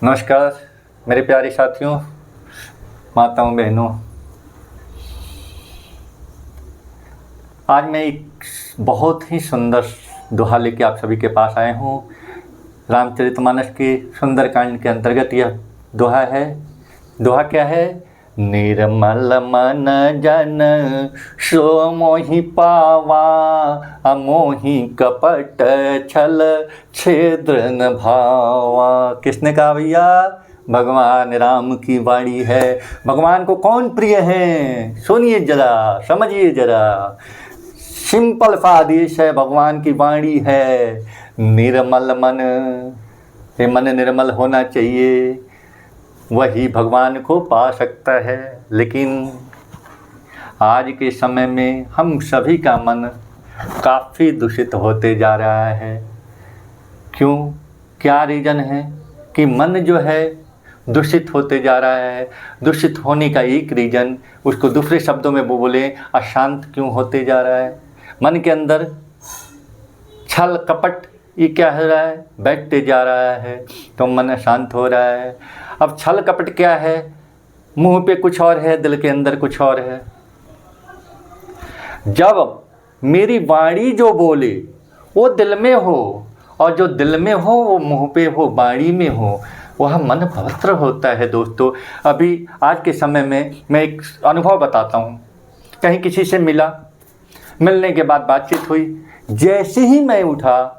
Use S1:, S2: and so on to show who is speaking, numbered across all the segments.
S1: नमस्कार मेरे प्यारे साथियों, माताओं, बहनों। आज मैं एक बहुत ही सुंदर दोहा लेके आप सभी के पास आया हूँ। रामचरितमानस के सुंदरकांड के अंतर्गत यह दोहा है। दोहा क्या है? निर्मल मन जन सो मोहि पावा, अमोहि कपट छल छेद्र न भावा। किसने कहा भैया? भगवान राम की वाणी है। भगवान को कौन प्रिय है? सुनिए जरा, समझिए जरा। सिंपल सा आदेश है, भगवान की वाणी है। निर्मल मन, ये मन निर्मल होना चाहिए, वही भगवान को पा सकता है। लेकिन आज के समय में हम सभी का मन काफ़ी दूषित होते जा रहा है। क्यों? क्या रीज़न है कि मन जो है दूषित होते जा रहा है? दूषित होने का एक रीज़न, उसको दूसरे शब्दों में वो बोले, अशांत क्यों होते जा रहा है? मन के अंदर छल कपट ये क्या हो रहा है? बैठते जा रहा है, तो मन अशांत हो रहा है। अब छल कपट क्या है? मुंह पे कुछ और है, दिल के अंदर कुछ और है। जब मेरी वाणी जो बोले वो दिल में हो, और जो दिल में हो वो मुंह पे हो, वाणी में हो, वह मन पवित्र होता है। दोस्तों, अभी आज के समय में मैं एक अनुभव बताता हूँ। कहीं किसी से मिला, मिलने के बाद बातचीत हुई। जैसे ही मैं उठा,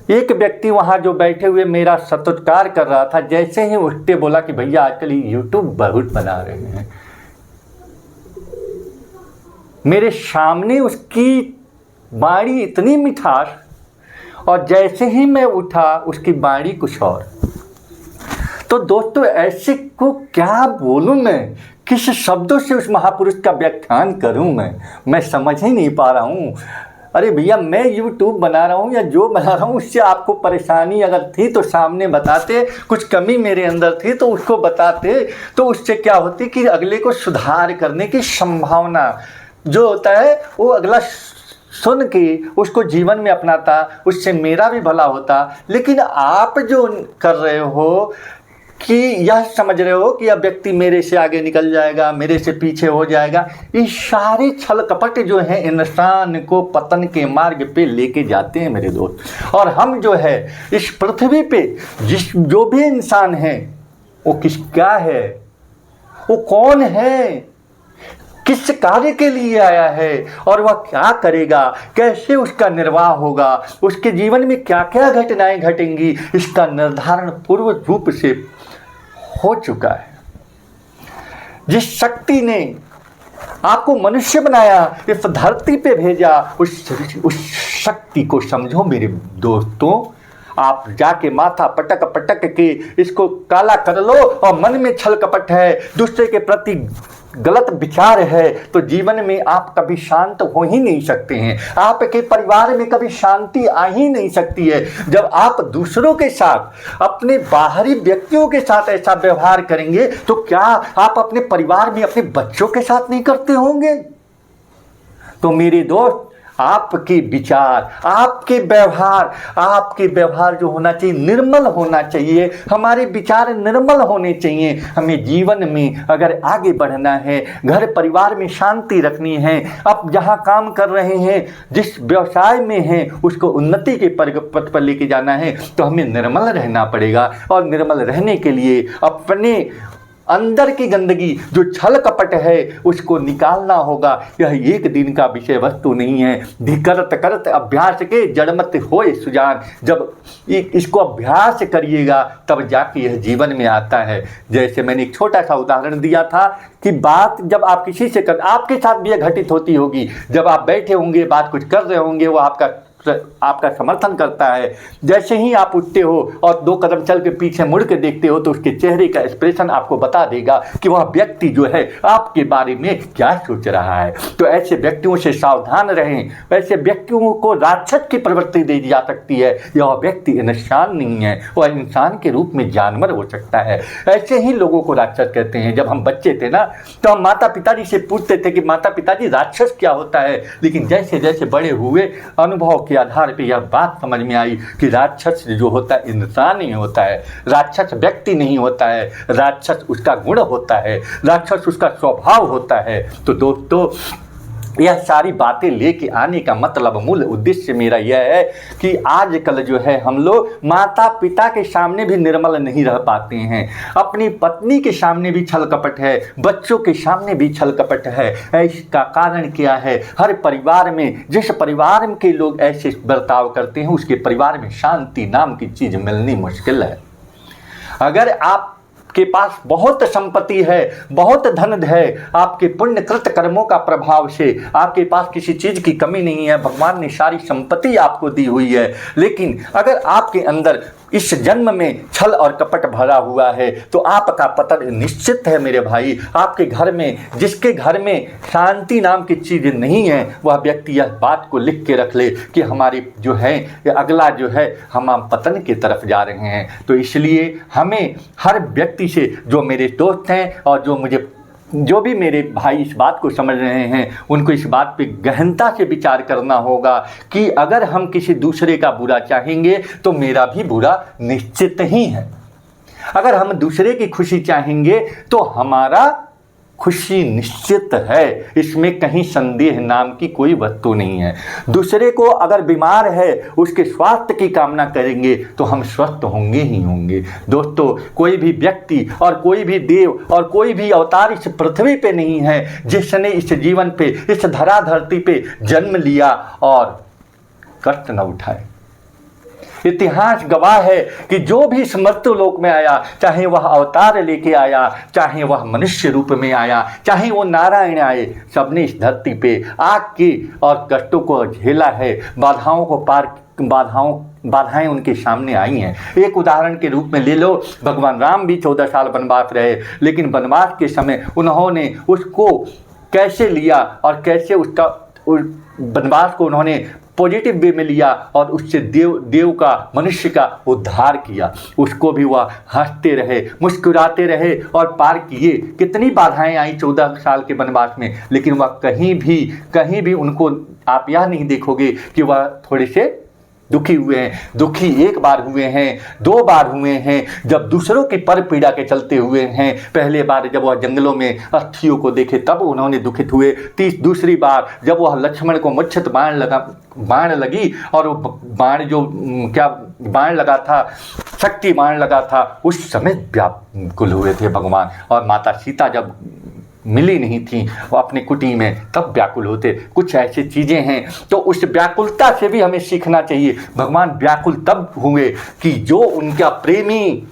S1: एक व्यक्ति वहाँ जो बैठे हुए मेरा सत्कार कर रहा था, जैसे ही उठते बोला कि भैया आजकल यूट्यूब बहुत बना रहे हैं। मेरे सामने उसकी वाणी इतनी मिठास, और जैसे ही मैं उठा उसकी वाणी कुछ और। तो दोस्तों, ऐसे को क्या बोलूं मैं? किस शब्दों से उस महापुरुष का व्याख्यान करूं मैं समझ ही नहीं पा रहा हूं। अरे भैया, मैं यूट्यूब बना रहा हूँ या जो बना रहा हूँ, उससे आपको परेशानी अगर थी तो सामने बताते, कुछ कमी मेरे अंदर थी तो उसको बताते, तो उससे क्या होती कि अगले को सुधार करने की संभावना जो होता है वो अगला सुन के उसको जीवन में अपनाता, उससे मेरा भी भला होता। लेकिन आप जो कर रहे हो कि यह समझ रहे हो कि यह व्यक्ति मेरे से आगे निकल जाएगा, मेरे से पीछे हो जाएगा, ये सारे छल कपट जो हैं इंसान को पतन के मार्ग पे लेके जाते हैं मेरे दोस्त। और हम जो है इस पृथ्वी पे जो भी इंसान है, वो क्या है, वो कौन है, किस कार्य के लिए आया है, और वह क्या करेगा, कैसे उसका निर्वाह होगा, उसके जीवन में क्या क्या घटनाएं घटेंगी, इसका निर्धारण पूर्व रूप से हो चुका है। जिस शक्ति ने आपको मनुष्य बनाया, इस धरती पे भेजा, उस शक्ति को समझो मेरे दोस्तों। आप जाके माथा पटक पटक के इसको काला कर लो, और मन में छल कपट है, दूसरे के प्रति गलत विचार है, तो जीवन में आप कभी शांत हो ही नहीं सकते हैं। आपके परिवार में कभी शांति आ ही नहीं सकती है। जब आप दूसरों के साथ, अपने बाहरी व्यक्तियों के साथ ऐसा व्यवहार करेंगे, तो क्या आप अपने परिवार में अपने बच्चों के साथ नहीं करते होंगे? तो मेरे दोस्त, आपके विचार, आपके व्यवहार जो होना चाहिए, निर्मल होना चाहिए। हमारे विचार निर्मल होने चाहिए। हमें जीवन में अगर आगे बढ़ना है, घर परिवार में शांति रखनी है, अब जहाँ काम कर रहे हैं, जिस व्यवसाय में हैं, उसको उन्नति के पथ पर लेके जाना है, तो हमें निर्मल रहना पड़ेगा। और निर्मल रहने के लिए अपने अंदर की गंदगी जो छल कपट है उसको निकालना होगा। यह एक दिन का विषय वस्तु नहीं है। करत करत अभ्यास के जड़मत होए सुजान। जब इसको अभ्यास करिएगा तब जाके यह जीवन में आता है। जैसे मैंने एक छोटा सा उदाहरण दिया था कि बात जब आप किसी से आपके साथ भी यह घटित होती होगी। जब आप बैठे होंगे, बात कुछ कर रहे होंगे, वो आपका समर्थन करता है। जैसे ही आप उठते हो और 2 कदम चल के पीछे मुड़ के देखते हो, तो उसके चेहरे का एक्सप्रेशन आपको बता देगा कि वह व्यक्ति जो है आपके बारे में क्या सोच रहा है। तो ऐसे व्यक्तियों से सावधान रहें। ऐसे व्यक्तियों को राक्षस की प्रवृत्ति दी जा सकती है। यह व्यक्ति इंसान नहीं है, वह इंसान के रूप में जानवर हो सकता है। ऐसे ही लोगों को राक्षस कहते हैं। जब हम बच्चे थे ना, तो हम माता पिताजी से पूछते थे कि माता पिताजी राक्षस क्या होता है। लेकिन जैसे जैसे बड़े हुए, अनुभव के आधार पर यह बात समझ में आई कि राक्षस जो होता है इंसान नहीं होता है, राक्षस व्यक्ति नहीं होता है, राक्षस उसका गुण होता है, राक्षस उसका स्वभाव होता है। तो दोस्तों यह सारी बातें लेके आने का मतलब, मूल उद्देश्य मेरा यह है कि आजकल जो है हम लोग माता पिता के सामने भी निर्मल नहीं रह पाते हैं, अपनी पत्नी के सामने भी छल कपट है, बच्चों के सामने भी छल कपट है। इसका कारण क्या है? हर परिवार में, जिस परिवार के लोग ऐसे बर्ताव करते हैं उसके परिवार में शांति नाम की चीज़ मिलनी मुश्किल है। अगर आप के पास बहुत संपत्ति है, बहुत धन है, आपके पुण्यकृत कर्मों का प्रभाव से आपके पास किसी चीज़ की कमी नहीं है, भगवान ने सारी संपत्ति आपको दी हुई है, लेकिन अगर आपके अंदर इस जन्म में छल और कपट भरा हुआ है तो आपका पतन निश्चित है मेरे भाई। आपके घर में, जिसके घर में शांति नाम की चीज़ नहीं है, वह व्यक्ति यह बात को लिख के रख ले कि हमारी जो है अगला जो है हम पतन की तरफ जा रहे हैं। तो इसलिए हमें हर व्यक्ति से, जो मेरे दोस्त हैं और जो भी मेरे भाई इस बात को समझ रहे हैं, उनको इस बात पे गहनता से विचार करना होगा कि अगर हम किसी दूसरे का बुरा चाहेंगे तो मेरा भी बुरा निश्चित ही है। अगर हम दूसरे की खुशी चाहेंगे तो हमारा खुशी निश्चित है, इसमें कहीं संदेह नाम की कोई वस्तु नहीं है। दूसरे को अगर बीमार है उसके स्वास्थ्य की कामना करेंगे तो हम स्वस्थ होंगे ही होंगे। दोस्तों कोई भी व्यक्ति और कोई भी देव और कोई भी अवतार इस पृथ्वी पे नहीं है जिसने इस जीवन पे, इस धरा धरती पे जन्म लिया और कष्ट न उठाए। इतिहास गवाह है कि जो भी इस मृत्यु लोक में आया, चाहे वह अवतार लेके आया, चाहे वह मनुष्य रूप में आया, चाहे वो नारायण आए, सबने इस धरती पे आग की और कष्टों को झेला है, बाधाओं को बाधाएं उनके सामने आई हैं। एक उदाहरण के रूप में ले लो, भगवान राम भी 14 साल वनवास रहे, लेकिन वनवास के समय उन्होंने उसको कैसे लिया और कैसे उसका वनवास को उन्होंने पॉजिटिव वे में लिया और उससे देव का, मनुष्य का उद्धार किया। उसको भी वह हंसते रहे, मुस्कुराते रहे और पार किए। कितनी बाधाएं आई 14 साल के वनवास में, लेकिन वह कहीं भी उनको आप यह नहीं देखोगे कि वह थोड़े से दुखी हुए हैं। दुखी एक बार हुए हैं, 2 बार हुए हैं, जब दूसरों की पर पीड़ा के चलते हुए हैं। पहले बार जब वह जंगलों में अस्थियों को देखे तब उन्होंने दुखित हुए। दूसरी बार जब वह लक्ष्मण को मुच्छत बाण लगी और वो बाण जो क्या बाण लगा था, शक्ति बाण लगा था, उस समय व्याकुल हुए थे भगवान। और माता सीता जब मिली नहीं थी वो अपनी कुटी में, तब व्याकुल होते। कुछ ऐसी चीज़ें हैं तो उस व्याकुलता से भी हमें सीखना चाहिए। भगवान व्याकुल तब हुए कि जो उनका प्रेमी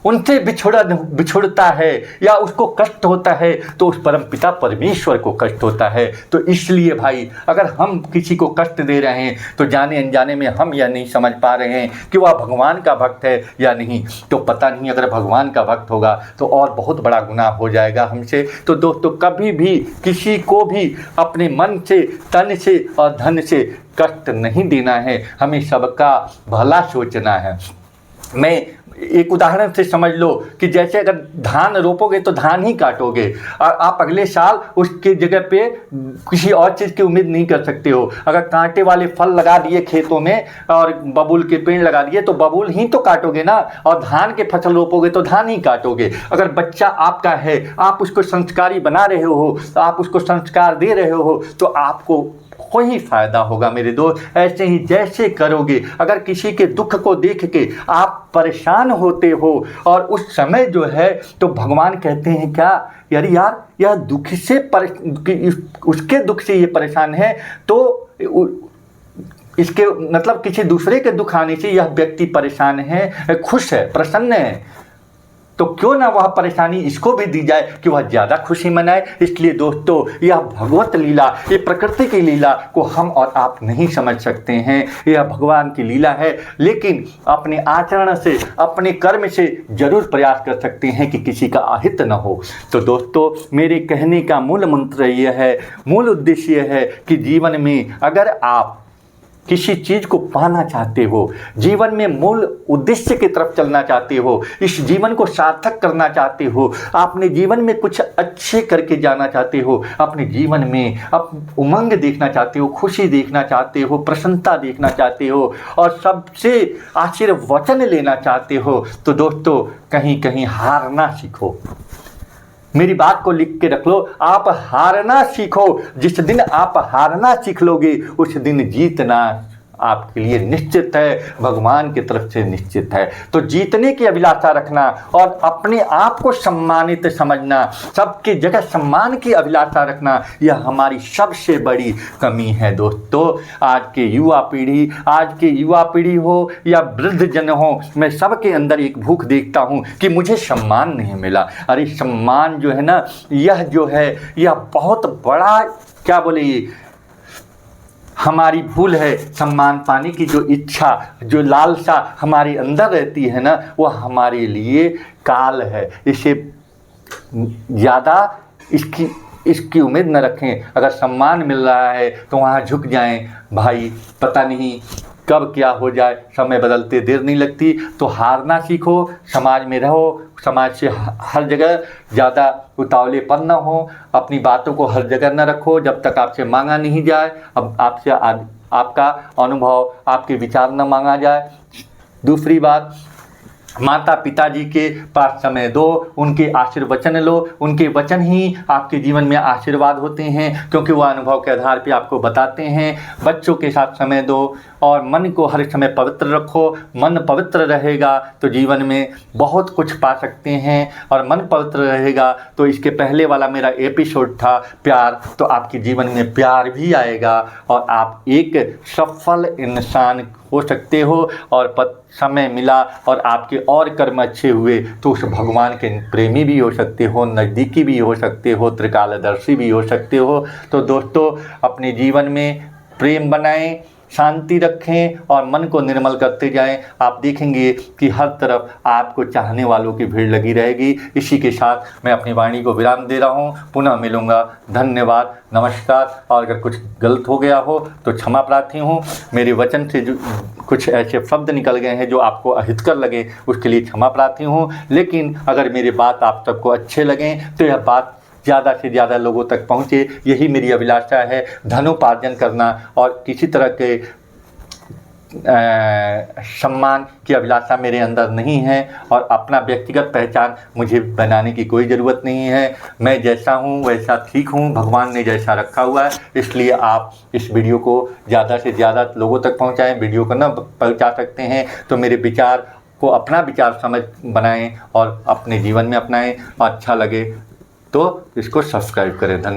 S1: उनसे बिछुड़ता है या उसको कष्ट होता है तो उस परम पिता परमेश्वर को कष्ट होता है। तो इसलिए भाई अगर हम किसी को कष्ट दे रहे हैं तो जाने अनजाने में हम यह नहीं समझ पा रहे हैं कि वह भगवान का भक्त है या नहीं। तो पता नहीं, अगर भगवान का भक्त होगा तो और बहुत बड़ा गुनाह हो जाएगा हमसे। तो दोस्तों कभी भी किसी को भी अपने मन से, तन से और धन से कष्ट नहीं देना है, हमें सबका भला सोचना है। मैं एक उदाहरण से समझ लो कि जैसे अगर धान रोपोगे तो धान ही काटोगे और आप अगले साल उसके जगह पे किसी और चीज़ की उम्मीद नहीं कर सकते हो। अगर कांटे वाले फल लगा दिए खेतों में और बबूल के पेड़ लगा दिए तो बबूल ही तो काटोगे ना, और धान के फसल रोपोगे तो धान ही काटोगे। अगर बच्चा आपका है, आप उसको संस्कारी बना रहे हो, आप उसको संस्कार दे रहे हो तो आपको कोई फायदा होगा मेरे दोस्त। ऐसे ही जैसे करोगे, अगर किसी के दुख को देख के आप परेशान होते हो और उस समय जो है तो भगवान कहते हैं क्या, यार यह दुख से उसके दुख से ये परेशान है तो इसके मतलब किसी दूसरे के दुख आने से यह व्यक्ति परेशान है, खुश है, प्रसन्न है, तो क्यों ना वह परेशानी इसको भी दी जाए कि वह ज़्यादा खुशी मनाए। इसलिए दोस्तों यह भगवत लीला, ये प्रकृति की लीला को हम और आप नहीं समझ सकते हैं, यह भगवान की लीला है। लेकिन अपने आचरण से, अपने कर्म से जरूर प्रयास कर सकते हैं कि किसी का अहित न हो। तो दोस्तों मेरे कहने का मूल मंत्र यह है, मूल उद्देश्य यह है कि जीवन में अगर आप किसी चीज़ को पाना चाहते हो, जीवन में मूल उद्देश्य की तरफ चलना चाहते हो, इस जीवन को सार्थक करना चाहते हो, अपने जीवन में कुछ अच्छे करके जाना चाहते हो, अपने जीवन में उमंग देखना चाहते हो, खुशी देखना चाहते हो, प्रसन्नता देखना चाहते हो और सबसे आशीर्वचन लेना चाहते हो, तो दोस्तों कहीं कहीं हारना सीखो। मेरी बात को लिख के रख लो, आप हारना सीखो। जिस दिन आप हारना सीख लोगे उस दिन जीतना आपके लिए निश्चित है, भगवान की तरफ से निश्चित है। तो जीतने की अभिलाषा रखना और अपने आप को सम्मानित समझना, सबकी जगह सम्मान की अभिलाषा रखना, यह हमारी सबसे बड़ी कमी है दोस्तों। आज के युवा पीढ़ी हो या वृद्ध जन हो, मैं सबके अंदर एक भूख देखता हूँ कि मुझे सम्मान नहीं मिला। अरे सम्मान जो है ना, यह बहुत बड़ा क्या बोले, हमारी भूल है। सम्मान पाने की जो इच्छा, जो लालसा हमारे अंदर रहती है ना, वह हमारे लिए काल है। इसे ज़्यादा इसकी उम्मीद न रखें। अगर सम्मान मिल रहा है तो वहाँ झुक जाएं। भाई पता नहीं कब क्या हो जाए, समय बदलते देर नहीं लगती। तो हारना सीखो, समाज में रहो, समाज से हर जगह ज़्यादा उतावलेपन न हो, अपनी बातों को हर जगह न रखो जब तक आपसे मांगा नहीं जाए, अब आपसे आपका अनुभव, आपके विचार न मांगा जाए। दूसरी बात, माता पिताजी के पास समय दो, उनके आशीर्वचन लो। उनके वचन ही आपके जीवन में आशीर्वाद होते हैं, क्योंकि वह अनुभव के आधार पे आपको बताते हैं। बच्चों के साथ समय दो और मन को हर समय पवित्र रखो। मन पवित्र रहेगा तो जीवन में बहुत कुछ पा सकते हैं, और मन पवित्र रहेगा तो इसके पहले वाला मेरा एपिसोड था प्यार, तो आपके जीवन में प्यार भी आएगा और आप एक सफल इंसान हो सकते हो। और समय मिला और आपके और कर्म अच्छे हुए तो उस भगवान के प्रेमी भी हो सकते हो, नज़दीकी भी हो सकते हो, त्रिकालदर्शी भी हो सकते हो। तो दोस्तों अपने जीवन में प्रेम बनाएं, शांति रखें और मन को निर्मल करते जाएं। आप देखेंगे कि हर तरफ आपको चाहने वालों की भीड़ लगी रहेगी। इसी के साथ मैं अपनी वाणी को विराम दे रहा हूं। पुनः मिलूंगा। धन्यवाद, नमस्कार। और अगर कुछ गलत हो गया हो तो क्षमा प्रार्थी हूं। मेरे वचन से जो कुछ ऐसे शब्द निकल गए हैं जो आपको अहितकर लगे, उसके लिए क्षमा प्रार्थी हूं। लेकिन अगर मेरी बात आप सबको अच्छे लगें तो यह बात ज़्यादा से ज़्यादा लोगों तक पहुँचे, यही मेरी अभिलाषा है। धनोपार्जन करना और किसी तरह के सम्मान की अभिलाषा मेरे अंदर नहीं है, और अपना व्यक्तिगत पहचान मुझे बनाने की कोई ज़रूरत नहीं है। मैं जैसा हूँ वैसा ठीक हूँ, भगवान ने जैसा रखा हुआ है। इसलिए आप इस वीडियो को ज़्यादा से ज़्यादा लोगों तक पहुँचाएँ। वीडियो को न पहुँचा सकते हैं तो मेरे विचार को अपना विचार समझ बनाएं और अपने जीवन में अपनाएं। अच्छा लगे तो इसको सब्सक्राइब करें। धन्यवाद।